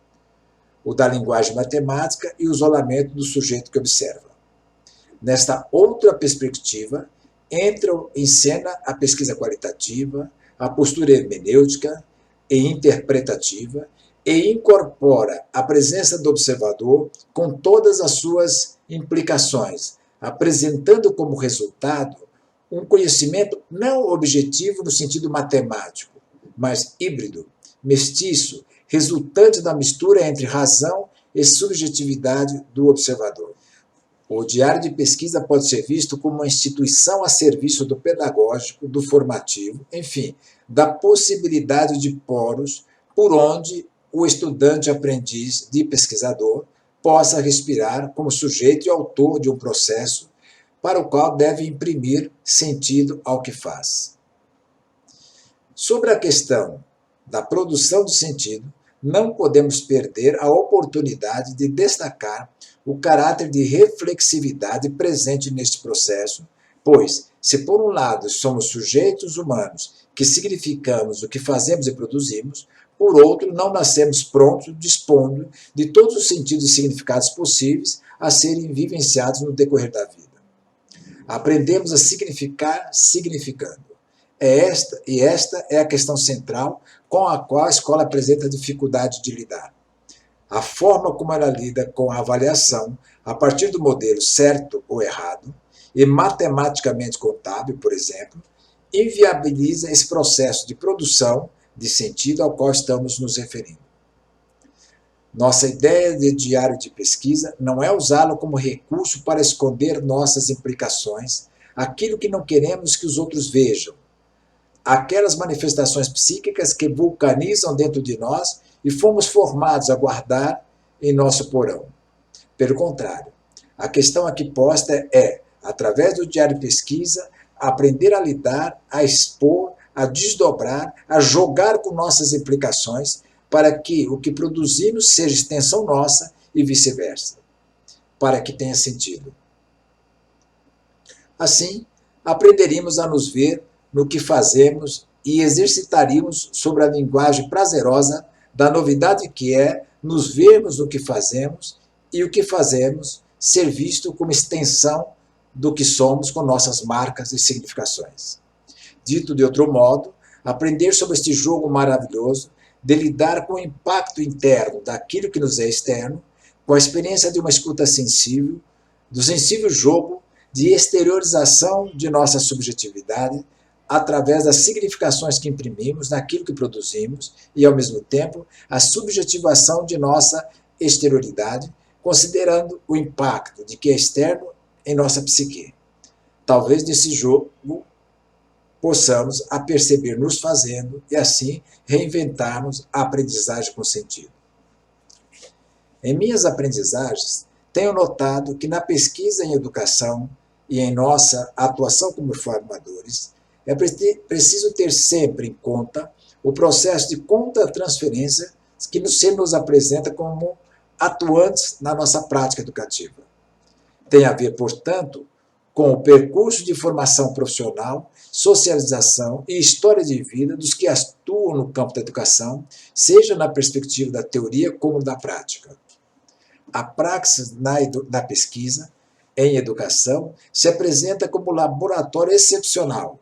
o da linguagem matemática e o isolamento do sujeito que observa. Nesta outra perspectiva, entram em cena a pesquisa qualitativa, a postura hermenêutica e interpretativa, e incorpora a presença do observador com todas as suas implicações, apresentando como resultado um conhecimento não objetivo no sentido matemático, mas híbrido, mestiço, resultante da mistura entre razão e subjetividade do observador. O diário de pesquisa pode ser visto como uma instituição a serviço do pedagógico, do formativo, enfim, da possibilidade de poros por onde o estudante aprendiz de pesquisador possa respirar como sujeito e autor de um processo para o qual deve imprimir sentido ao que faz. Sobre a questão da produção de sentido, não podemos perder a oportunidade de destacar o caráter de reflexividade presente neste processo, pois, se por um lado somos sujeitos humanos que significamos o que fazemos e produzimos, por outro, não nascemos prontos, dispondo de todos os sentidos e significados possíveis a serem vivenciados no decorrer da vida. Aprendemos a significar significando. Esta é a questão central com a qual a escola apresenta dificuldade de lidar. A forma como ela lida com a avaliação, a partir do modelo certo ou errado, e matematicamente contábil, por exemplo, inviabiliza esse processo de produção de sentido ao qual estamos nos referindo. Nossa ideia de diário de pesquisa não é usá-lo como recurso para esconder nossas implicações, aquilo que não queremos que os outros vejam, aquelas manifestações psíquicas que vulcanizam dentro de nós e fomos formados a guardar em nosso porão. Pelo contrário, a questão aqui posta é, através do diário de pesquisa, aprender a lidar, a expor, a desdobrar, a jogar com nossas implicações, para que o que produzimos seja extensão nossa e vice-versa, para que tenha sentido. Assim, aprenderíamos a nos ver no que fazemos e exercitaríamos sobre a linguagem prazerosa da novidade que é nos vermos no que fazemos e o que fazemos ser visto como extensão do que somos com nossas marcas e significações. Dito de outro modo, aprender sobre este jogo maravilhoso de lidar com o impacto interno daquilo que nos é externo, com a experiência de uma escuta sensível, do sensível jogo de exteriorização de nossa subjetividade, através das significações que imprimimos naquilo que produzimos e, ao mesmo tempo, a subjetivação de nossa exterioridade, considerando o impacto de que é externo em nossa psique. Talvez nesse jogo possamos aperceber nos fazendo e, assim, reinventarmos a aprendizagem com sentido. Em minhas aprendizagens, tenho notado que na pesquisa em educação e em nossa atuação como formadores, é preciso ter sempre em conta o processo de contra-transferência que se nos apresenta como atuantes na nossa prática educativa. Tem a ver, portanto, com o percurso de formação profissional, socialização e história de vida dos que atuam no campo da educação, seja na perspectiva da teoria como da prática. A praxis na pesquisa em educação se apresenta como laboratório excepcional,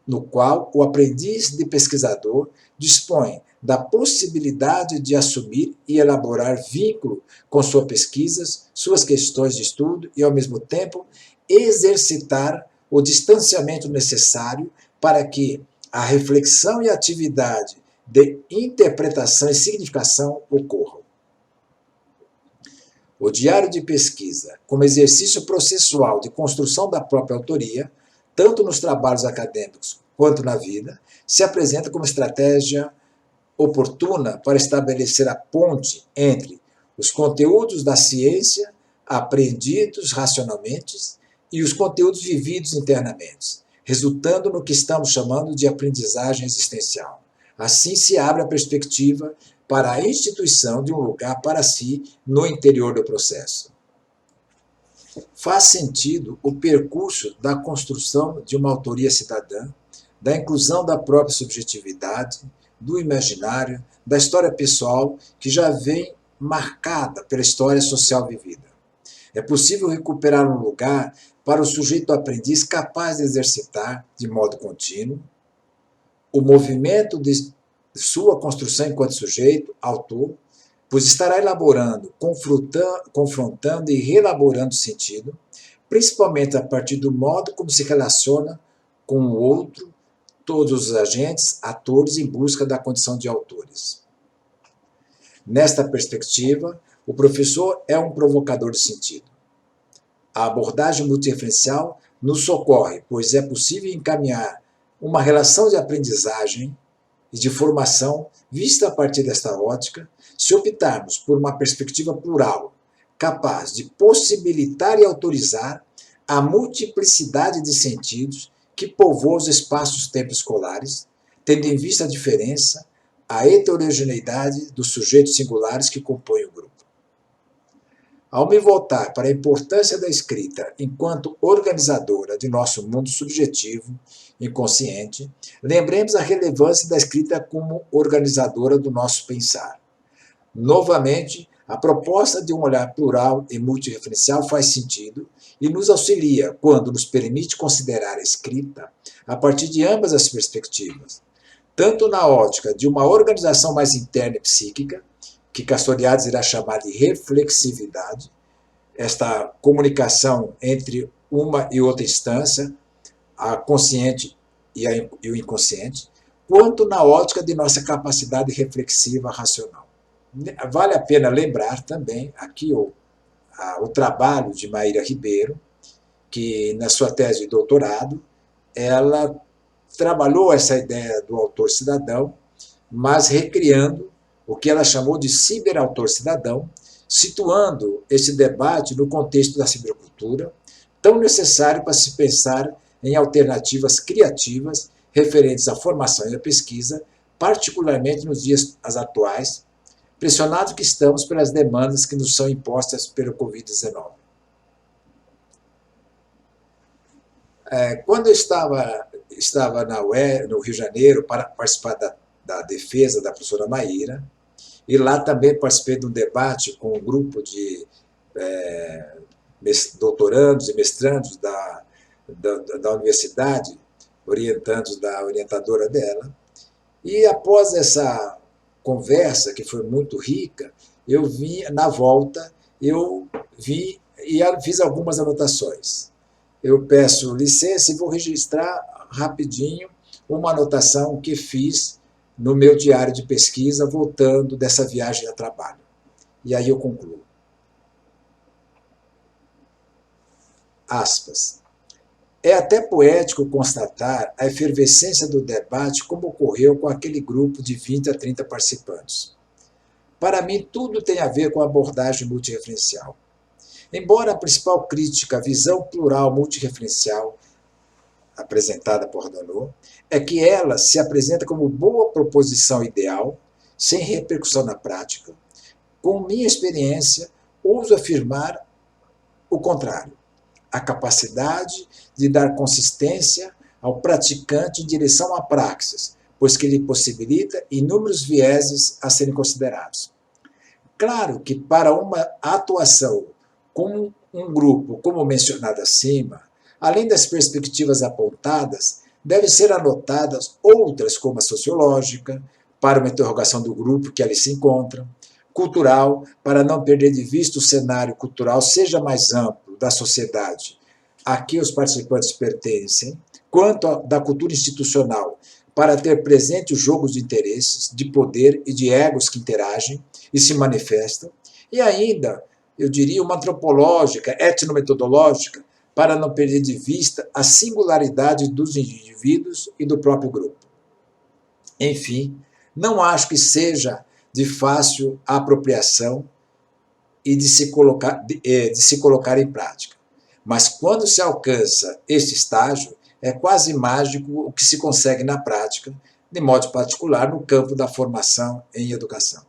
no qual o aprendiz de pesquisador dispõe da possibilidade de assumir e elaborar vínculo com suas pesquisas, suas questões de estudo e, ao mesmo tempo, exercitar o distanciamento necessário para que a reflexão e a atividade de interpretação e significação ocorram. O diário de pesquisa, como exercício processual de construção da própria autoria, tanto nos trabalhos acadêmicos quanto na vida, se apresenta como estratégia oportuna para estabelecer a ponte entre os conteúdos da ciência aprendidos racionalmente e os conteúdos vividos internamente, resultando no que estamos chamando de aprendizagem existencial. Assim se abre a perspectiva para a instituição de um lugar para si no interior do processo. Faz sentido o percurso da construção de uma autoria cidadã, da inclusão da própria subjetividade, do imaginário, da história pessoal que já vem marcada pela história social vivida. É possível recuperar um lugar para o sujeito aprendiz capaz de exercitar, de modo contínuo, o movimento de sua construção enquanto sujeito, autor, pois estará elaborando, confrontando e reelaborando sentido, principalmente a partir do modo como se relaciona com o outro, todos os agentes, atores em busca da condição de autores. Nesta perspectiva, O professor é um provocador de sentido. A abordagem multirreferencial nos socorre, pois é possível encaminhar uma relação de aprendizagem e de formação vista a partir desta ótica, se optarmos por uma perspectiva plural, capaz de possibilitar e autorizar a multiplicidade de sentidos que povoam os espaços-tempo escolares, tendo em vista a diferença, a heterogeneidade dos sujeitos singulares que compõem o grupo. Ao me voltar para a importância da escrita enquanto organizadora de nosso mundo subjetivo, inconsciente, lembremos a relevância da escrita como organizadora do nosso pensar. Novamente, a proposta de um olhar plural e multirreferencial faz sentido e nos auxilia quando nos permite considerar a escrita a partir de ambas as perspectivas, tanto na ótica de uma organização mais interna e psíquica, que Castoriadis irá chamar de reflexividade, esta comunicação entre uma e outra instância, a consciente e o inconsciente, quanto na ótica de nossa capacidade reflexiva racional. Vale a pena lembrar também aqui o trabalho de Maíra Ribeiro, que na sua tese de doutorado, ela trabalhou essa ideia do autor cidadão, mas recriando o que ela chamou de ciberautor cidadão, situando esse debate no contexto da cibercultura, tão necessário para se pensar em alternativas criativas referentes à formação e à pesquisa, particularmente nos dias atuais, pressionados que estamos pelas demandas que nos são impostas pelo Covid-19. Quando eu estava no Rio de Janeiro para participar da defesa da professora Maíra, e lá também participei de um debate com um grupo de doutorandos e mestrandos da universidade, orientandos da orientadora dela, e após essa conversa, que foi muito rica, eu vi, na volta, eu vi e fiz algumas anotações. Eu peço licença e vou registrar rapidinho uma anotação que fiz no meu diário de pesquisa, voltando dessa viagem a trabalho. E aí eu concluo. Aspas. É até poético constatar a efervescência do debate como ocorreu com aquele grupo de 20 a 30 participantes. Para mim, tudo tem a ver com a abordagem multirreferencial. Embora a principal crítica à visão plural multirreferencial apresentada por Arnaud é que ela se apresenta como boa proposição ideal, sem repercussão na prática, com minha experiência, ouso afirmar o contrário. A capacidade de dar consistência ao praticante em direção à praxis, pois que lhe possibilita inúmeros vieses a serem considerados. Claro que para uma atuação com um grupo, como mencionado acima, além das perspectivas apontadas, devem ser anotadas outras, como a sociológica, para uma interrogação do grupo que ali se encontra, cultural, para não perder de vista o cenário cultural seja mais amplo da sociedade a que os participantes pertencem, quanto da cultura institucional, para ter presente os jogos de interesses, de poder e de egos que interagem e se manifestam, e ainda, eu diria, uma antropológica, etnometodológica, para não perder de vista a singularidade dos indivíduos e do próprio grupo. Enfim, não acho que seja de fácil apropriação e de se colocar em prática. Mas quando se alcança este estágio, é quase mágico o que se consegue na prática, de modo particular no campo da formação em educação.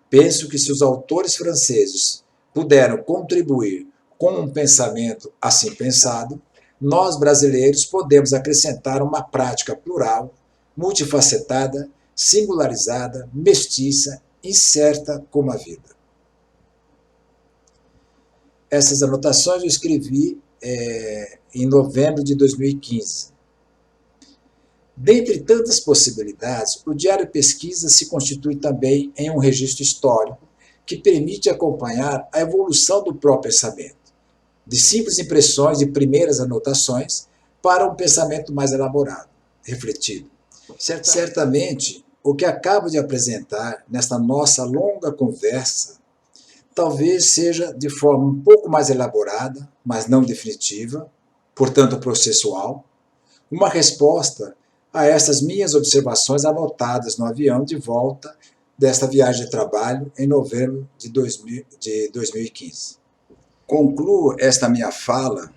Penso que se os autores franceses puderam contribuir com um pensamento assim pensado, nós brasileiros podemos acrescentar uma prática plural, multifacetada, singularizada, mestiça, incerta como a vida. Essas anotações eu escrevi em novembro de 2015. Dentre tantas possibilidades, o Diário Pesquisa se constitui também em um registro histórico que permite acompanhar a evolução do próprio pensamento, de simples impressões e primeiras anotações para um pensamento mais elaborado, refletido. Certamente, o que acabo de apresentar nesta nossa longa conversa talvez seja de forma um pouco mais elaborada, mas não definitiva, portanto processual, uma resposta a essas minhas observações anotadas no avião de volta desta viagem de trabalho em novembro de 2015. Concluo esta minha fala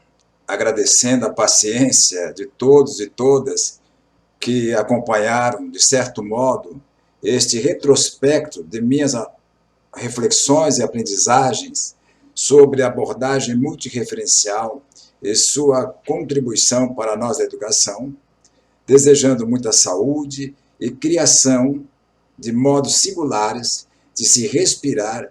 agradecendo a paciência de todos e todas que acompanharam, de certo modo, este retrospecto de minhas reflexões e aprendizagens sobre a abordagem multireferencial e sua contribuição para nós da educação, desejando muita saúde e criação de modos singulares de se respirar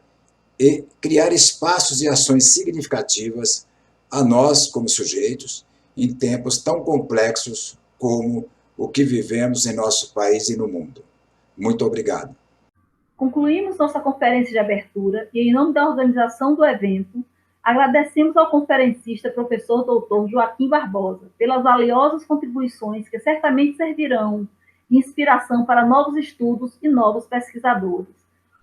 e criar espaços e ações significativas a nós como sujeitos em tempos tão complexos como o que vivemos em nosso país e no mundo. Muito obrigado. Concluímos nossa conferência de abertura e, em nome da organização do evento, agradecemos ao conferencista professor doutor Joaquim Barbosa pelas valiosas contribuições que certamente servirão de inspiração para novos estudos e novos pesquisadores.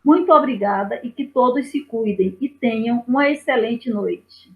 Muito obrigada e que todos se cuidem e tenham uma excelente noite.